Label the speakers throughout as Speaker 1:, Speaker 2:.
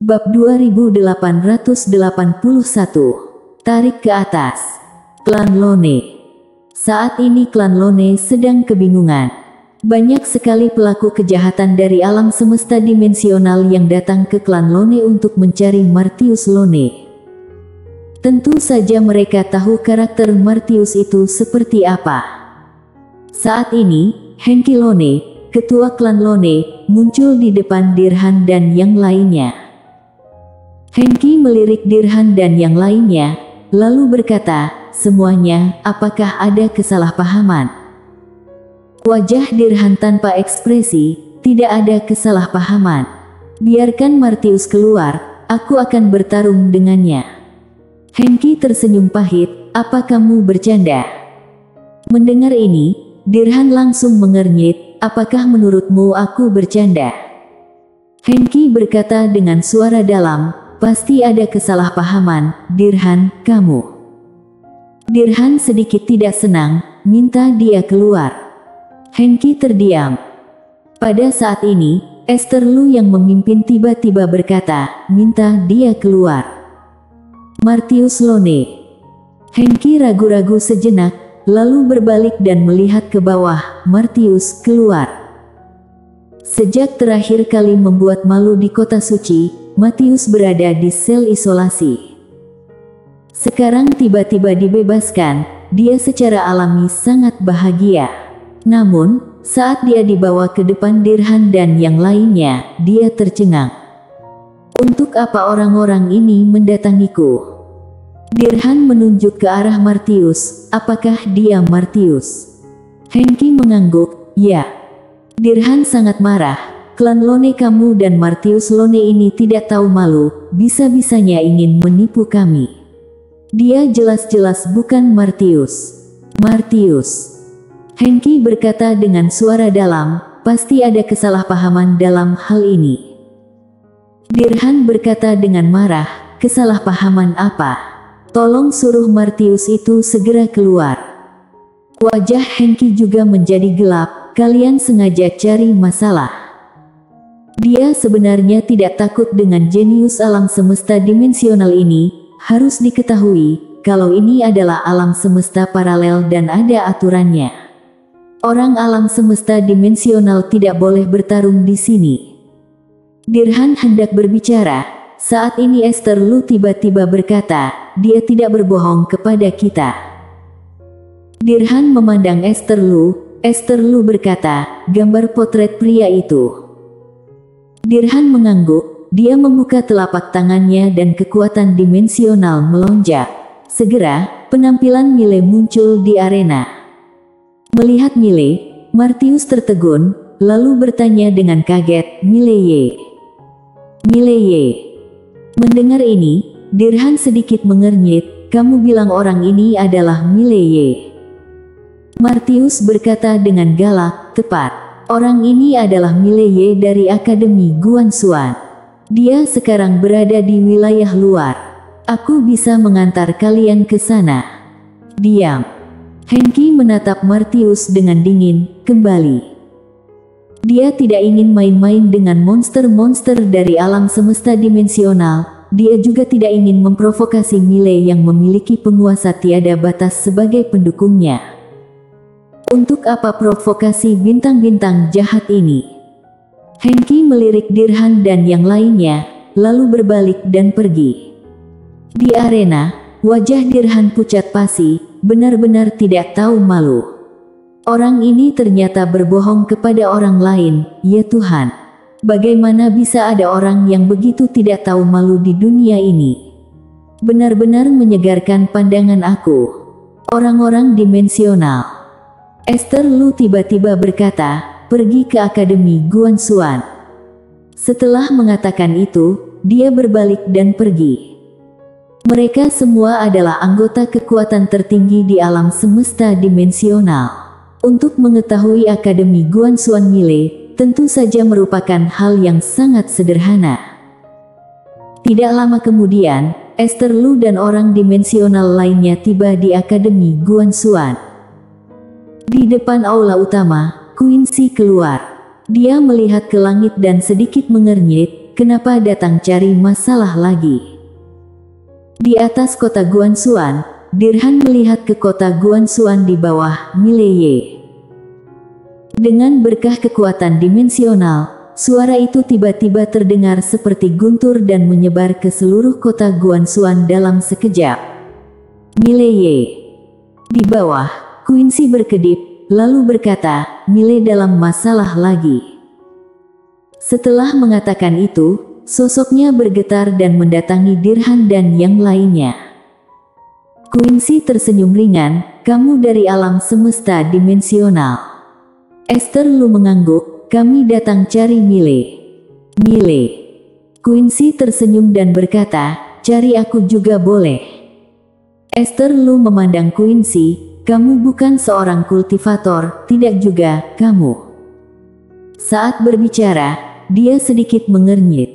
Speaker 1: Bab 2881. Tarik ke atas. Klan Lone. Saat ini klan Lone sedang kebingungan. Banyak sekali pelaku kejahatan dari alam semesta dimensional yang datang ke klan Lone untuk mencari Martius Lone. Tentu saja mereka tahu karakter Martius itu seperti apa. Saat ini, Hengki Lone, ketua klan Lone, muncul di depan Dirhan dan yang lainnya. Hengki melirik Dirhan dan yang lainnya, lalu berkata, "Semuanya, apakah ada kesalahpahaman?" Wajah Dirhan tanpa ekspresi, "Tidak ada kesalahpahaman. Biarkan Martius keluar, aku akan bertarung dengannya." Hengki tersenyum pahit, "Apa kamu bercanda?" Mendengar ini, Dirhan langsung mengernyit, "Apakah menurutmu aku bercanda?" Hengki berkata dengan suara dalam, "Pasti ada kesalahpahaman, Dirhan, kamu." Dirhan sedikit tidak senang, minta dia keluar. Hengki terdiam. Pada saat ini, Esther Lu yang memimpin tiba-tiba berkata, "Minta dia keluar." Martius Lone. Hengki ragu-ragu sejenak, lalu berbalik dan melihat ke bawah. Martius keluar. Sejak terakhir kali membuat malu di kota suci, Martius berada di sel isolasi. Sekarang tiba-tiba dibebaskan, dia secara alami sangat bahagia. Namun, saat dia dibawa ke depan Dirhan dan yang lainnya, dia tercengang. "Untuk apa orang-orang ini mendatangiku?" Dirhan menunjuk ke arah Martius, "Apakah dia Martius?" Hengki mengangguk, "Ya." Dirhan sangat marah. "Klan Lone kamu dan Martius Lone ini tidak tahu malu, bisa-bisanya ingin menipu kami. Dia jelas-jelas bukan Martius." "Martius." Hengki berkata dengan suara dalam, "Pasti ada kesalahpahaman dalam hal ini." Dirhan berkata dengan marah, "Kesalahpahaman apa? Tolong suruh Martius itu segera keluar." Wajah Hengki juga menjadi gelap, "Kalian sengaja cari masalah." Dia sebenarnya tidak takut dengan jenius alam semesta dimensional ini. Harus diketahui, kalau ini adalah alam semesta paralel dan ada aturannya. Orang alam semesta dimensional tidak boleh bertarung di sini. Dirhan hendak berbicara. Saat ini Esther Lu tiba-tiba berkata, "Dia tidak berbohong kepada kita." Dirhan memandang Esther Lu. Esther Lu berkata, "Gambar potret pria itu." Dirhan mengangguk, dia membuka telapak tangannya dan kekuatan dimensional melonjak. Segera, penampilan Mile muncul di arena. Melihat Mile, Martius tertegun, lalu bertanya dengan kaget, "Mile ye? Mile ye?" Mendengar ini, Dirhan sedikit mengernyit, "Kamu bilang orang ini adalah Mile ye?" Martius berkata dengan galak, "Tepat. Orang ini adalah Mile Ye dari Akademi Guanxuan. Dia sekarang berada di wilayah luar. Aku bisa mengantar kalian ke sana." "Diam." Hengki menatap Martius dengan dingin, "Kembali." Dia tidak ingin main-main dengan monster-monster dari alam semesta dimensional. Dia juga tidak ingin memprovokasi Mile yang memiliki penguasa tiada batas sebagai pendukungnya. Untuk apa provokasi bintang-bintang jahat ini? Hengki melirik Dirhan dan yang lainnya, lalu berbalik dan pergi. Di arena, wajah Dirhan pucat pasi, benar-benar tidak tahu malu. Orang ini ternyata berbohong kepada orang lain, ya Tuhan. Bagaimana bisa ada orang yang begitu tidak tahu malu di dunia ini? Benar-benar menyegarkan pandangan aku. Orang-orang dimensional. Esther Lu tiba-tiba berkata, "Pergi ke Akademi Guanxuan." Setelah mengatakan itu, dia berbalik dan pergi. Mereka semua adalah anggota kekuatan tertinggi di alam semesta dimensional. Untuk mengetahui Akademi Guanxuan Mile, tentu saja merupakan hal yang sangat sederhana. Tidak lama kemudian, Esther Lu dan orang dimensional lainnya tiba di Akademi Guanxuan. Di depan aula utama, Quincy keluar. Dia melihat ke langit dan sedikit mengernyit, kenapa datang cari masalah lagi? Di atas kota Guanxuan, Dirhan melihat ke kota Guanxuan di bawah Mileye. Dengan berkah kekuatan dimensional, suara itu tiba-tiba terdengar seperti guntur dan menyebar ke seluruh kota Guanxuan dalam sekejap. Mileye. Di bawah, Quincy berkedip, lalu berkata, Mile dalam masalah lagi. Setelah mengatakan itu, sosoknya bergetar dan mendatangi Dirhan dan yang lainnya. Quincy tersenyum ringan, kamu dari alam semesta dimensional. Esther Lu mengangguk, kami datang cari Mile. Mile. Quincy tersenyum dan berkata, cari aku juga boleh. Esther Lu memandang Quincy, kamu bukan seorang kultivator, tidak juga, kamu. Saat berbicara, dia sedikit mengernyit.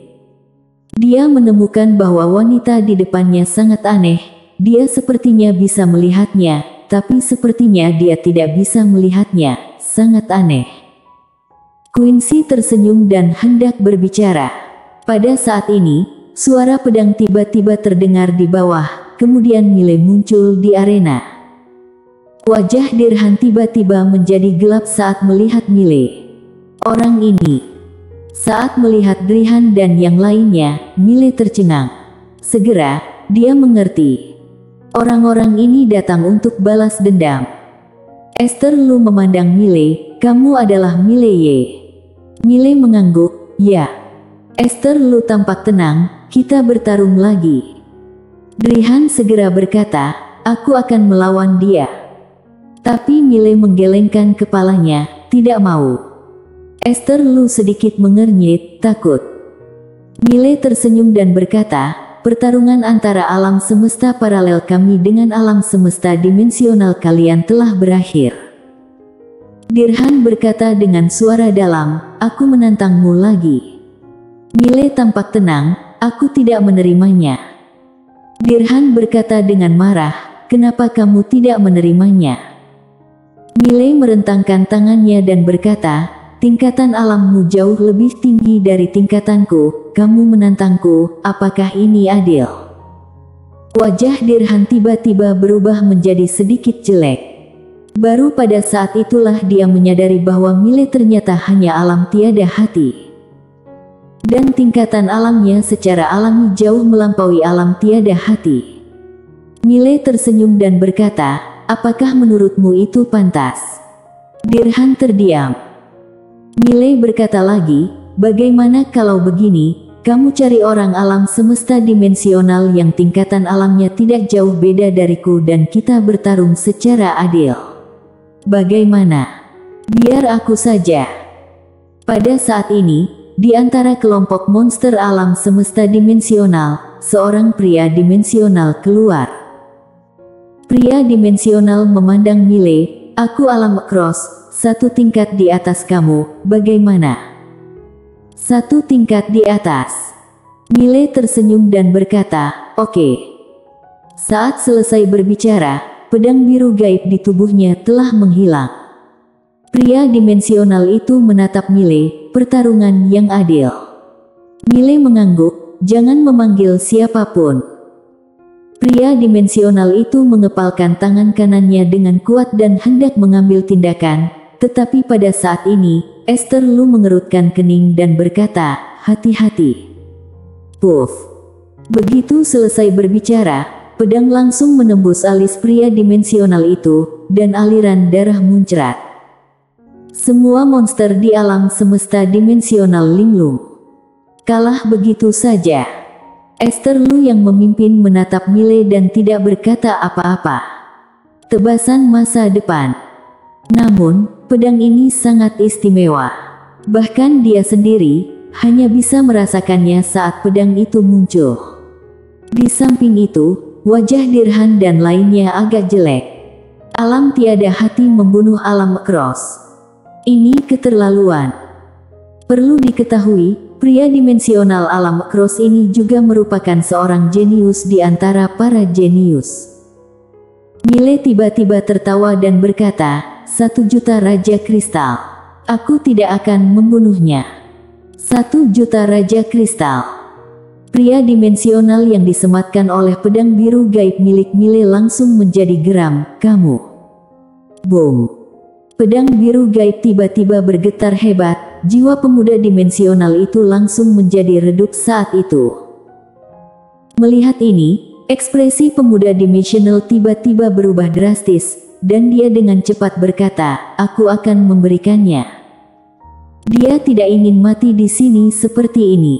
Speaker 1: Dia menemukan bahwa wanita di depannya sangat aneh. Dia sepertinya bisa melihatnya, tapi sepertinya dia tidak bisa melihatnya, sangat aneh. Quincy tersenyum dan hendak berbicara. Pada saat ini, suara pedang tiba-tiba terdengar di bawah, kemudian Mile muncul di arena. Wajah Dirhan tiba-tiba menjadi gelap saat melihat Mile. Orang ini. Saat melihat Dirhan dan yang lainnya, Mile tercengang. Segera, dia mengerti. Orang-orang ini datang untuk balas dendam. Esther Lu memandang Mile, kamu adalah Mileye. Mile mengangguk, ya. Esther Lu tampak tenang, kita bertarung lagi. Dirhan segera berkata, aku akan melawan dia. Tapi Mile menggelengkan kepalanya, tidak mau. Esther Lu sedikit mengernyit, takut. Mile tersenyum dan berkata, pertarungan antara alam semesta paralel kami dengan alam semesta dimensional kalian telah berakhir. Dirhan berkata dengan suara dalam, aku menantangmu lagi. Mile tampak tenang, aku tidak menerimanya. Dirhan berkata dengan marah, kenapa kamu tidak menerimanya? Mile merentangkan tangannya dan berkata, tingkatan alammu jauh lebih tinggi dari tingkatanku, kamu menantangku, apakah ini adil? Wajah Dirhan tiba-tiba berubah menjadi sedikit jelek. Baru pada saat itulah dia menyadari bahwa Mile ternyata hanya alam tiada hati. Dan tingkatan alamnya secara alami jauh melampaui alam tiada hati. Mile tersenyum dan berkata, apakah menurutmu itu pantas? Dirhan terdiam. Mile berkata lagi, bagaimana kalau begini, kamu cari orang alam semesta dimensional yang tingkatan alamnya tidak jauh beda dariku dan kita bertarung secara adil. Bagaimana? Biar aku saja. Pada saat ini, di antara kelompok monster alam semesta dimensional, seorang pria dimensional keluar. Pria dimensional memandang Mile, aku alam cross. Satu tingkat di atas kamu, bagaimana? Satu tingkat di atas. Mile tersenyum dan berkata, oke. Saat selesai berbicara, pedang biru gaib di tubuhnya telah menghilang. Pria dimensional itu menatap Mile, pertarungan yang adil. Mile mengangguk, jangan memanggil siapapun. Pria dimensional itu mengepalkan tangan kanannya dengan kuat dan hendak mengambil tindakan. Tetapi pada saat ini, Esther Lu mengerutkan kening dan berkata, hati-hati. Puff. Begitu selesai berbicara, pedang langsung menembus alis pria dimensional itu, dan aliran darah muncrat. Semua monster di alam semesta dimensional linglung. Kalah begitu saja. Esther Lu yang memimpin menatap Mile dan tidak berkata apa-apa. Tebasan masa depan. Namun, pedang ini sangat istimewa. Bahkan dia sendiri, hanya bisa merasakannya saat pedang itu muncul. Di samping itu, wajah Dirhan dan lainnya agak jelek. Alam tiada hati membunuh alam cross. Ini keterlaluan. Perlu diketahui, pria dimensional alam cross ini juga merupakan seorang jenius di antara para jenius. Mile tiba-tiba tertawa dan berkata, 1 juta Raja Kristal. Aku tidak akan membunuhnya. 1 juta Raja Kristal. Pria dimensional yang disematkan oleh pedang biru gaib milik Mile langsung menjadi geram. Kamu. Boom. Pedang biru gaib tiba-tiba bergetar hebat. Jiwa pemuda dimensional itu langsung menjadi redup saat itu. Melihat ini, ekspresi pemuda dimensional tiba-tiba berubah drastis, dan dia dengan cepat berkata, "Aku akan memberikannya." Dia tidak ingin mati di sini seperti ini.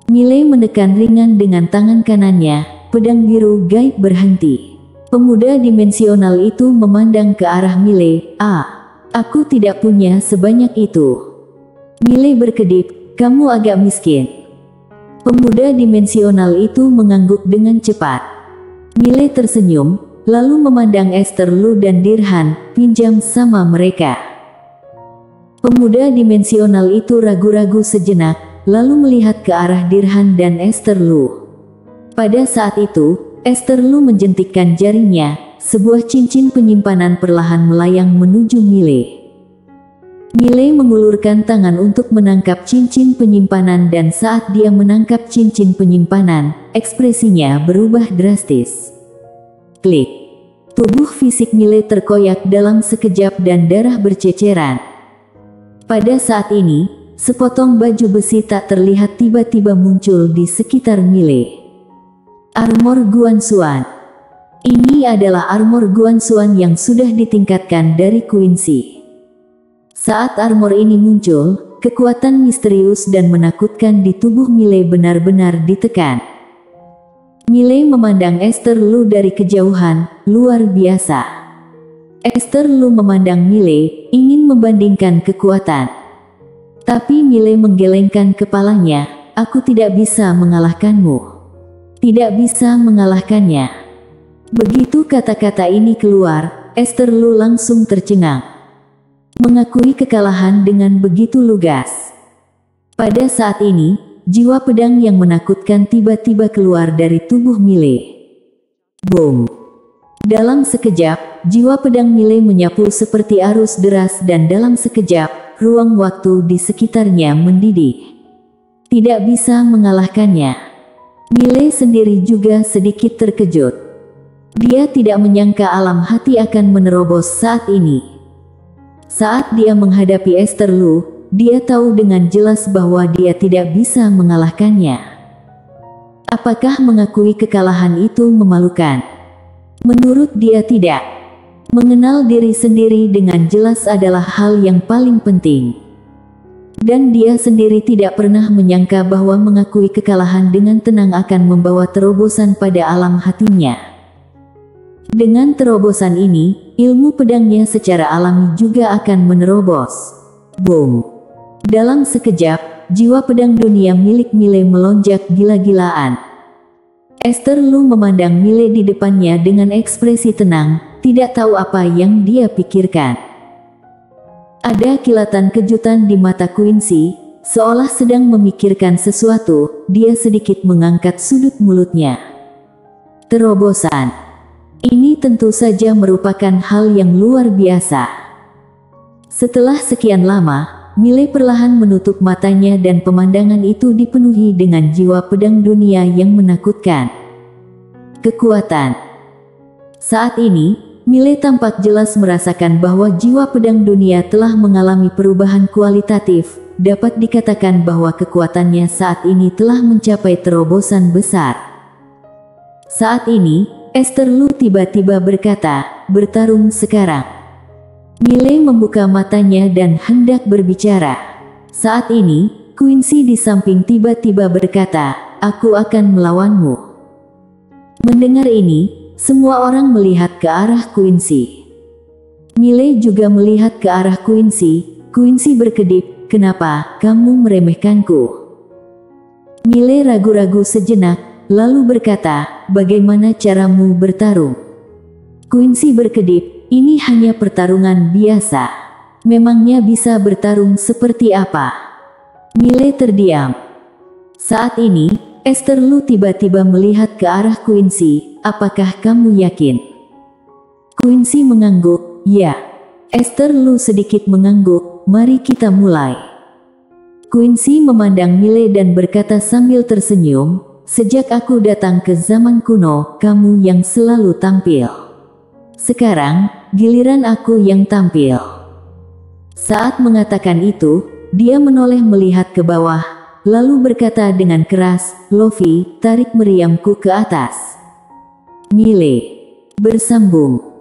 Speaker 1: Mile menekan ringan dengan tangan kanannya, pedang biru gaib berhenti. Pemuda dimensional itu memandang ke arah Mile. Aku tidak punya sebanyak itu." Mile berkedip, "Kamu agak miskin." Pemuda dimensional itu mengangguk dengan cepat. Mile tersenyum, lalu memandang Esther Lu dan Dirhan, "Pinjam sama mereka." Pemuda dimensional itu ragu-ragu sejenak, lalu melihat ke arah Dirhan dan Esther Lu. Pada saat itu, Esther Lu menjentikkan jarinya, sebuah cincin penyimpanan perlahan melayang menuju Mile. Mile mengulurkan tangan untuk menangkap cincin penyimpanan dan saat dia menangkap cincin penyimpanan, ekspresinya berubah drastis. Klik. Tubuh fisik Mile terkoyak dalam sekejap dan darah berceceran. Pada saat ini, sepotong baju besi tak terlihat tiba-tiba muncul di sekitar Mile. Armor Guanxuan. Ini adalah armor Guanxuan yang sudah ditingkatkan dari Quincy. Saat armor ini muncul, kekuatan misterius dan menakutkan di tubuh Mile benar-benar ditekan. Mile memandang Esther Lu dari kejauhan, luar biasa. Esther Lu memandang Mile, ingin membandingkan kekuatan. Tapi Mile menggelengkan kepalanya, "Aku tidak bisa mengalahkanmu. Tidak bisa mengalahkannya." Begitu kata-kata ini keluar, Esther Lu langsung tercengang. Mengakui kekalahan dengan begitu lugas. Pada saat ini, jiwa pedang yang menakutkan tiba-tiba keluar dari tubuh Mile. Boom! Dalam sekejap, jiwa pedang Mile menyapu seperti arus deras dan dalam sekejap, ruang waktu di sekitarnya mendidih. Tidak bisa mengalahkannya. Mile sendiri juga sedikit terkejut. Dia tidak menyangka alam hati akan menerobos saat ini. Saat dia menghadapi Esther Lu, dia tahu dengan jelas bahwa dia tidak bisa mengalahkannya. Apakah mengakui kekalahan itu memalukan? Menurut dia tidak. Mengenal diri sendiri dengan jelas adalah hal yang paling penting. Dan dia sendiri tidak pernah menyangka bahwa mengakui kekalahan dengan tenang akan membawa terobosan pada alam hatinya. Dengan terobosan ini, ilmu pedangnya secara alami juga akan menerobos. Boom! Dalam sekejap, jiwa pedang dunia milik Mile melonjak gila-gilaan. Esther Lu memandang Mile di depannya dengan ekspresi tenang, tidak tahu apa yang dia pikirkan. Ada kilatan kejutan di mata Quincy, seolah sedang memikirkan sesuatu. Dia sedikit mengangkat sudut mulutnya. Terobosan. Ini tentu saja merupakan hal yang luar biasa. Setelah sekian lama, Mile perlahan menutup matanya dan pemandangan itu dipenuhi dengan jiwa pedang dunia yang menakutkan. Kekuatan. Saat ini, Mile tampak jelas merasakan bahwa jiwa pedang dunia telah mengalami perubahan kualitatif. Dapat dikatakan bahwa kekuatannya saat ini telah mencapai terobosan besar. Saat ini, Esther Lu tiba-tiba berkata, "Bertarung sekarang." Mile membuka matanya dan hendak berbicara. Saat ini, Quincy di samping tiba-tiba berkata, "Aku akan melawanmu." Mendengar ini, semua orang melihat ke arah Quincy. Mile juga melihat ke arah Quincy. Quincy berkedip, "Kenapa kamu meremehkanku?" Mile ragu-ragu sejenak, lalu berkata, "Bagaimana caramu bertarung?" Quincy berkedip, "Ini hanya pertarungan biasa. Memangnya bisa bertarung seperti apa?" Mile terdiam. Saat ini, Esther Lu tiba-tiba melihat ke arah Quincy. "Apakah kamu yakin?" Quincy mengangguk, "Ya." Esther Lu sedikit mengangguk, "Mari kita mulai." Quincy memandang Mile dan berkata sambil tersenyum, "Sejak aku datang ke zaman kuno, kamu yang selalu tampil. Sekarang, giliran aku yang tampil." Saat mengatakan itu, dia menoleh melihat ke bawah, lalu berkata dengan keras, "Lofi, tarik meriamku ke atas." Mile bersambung.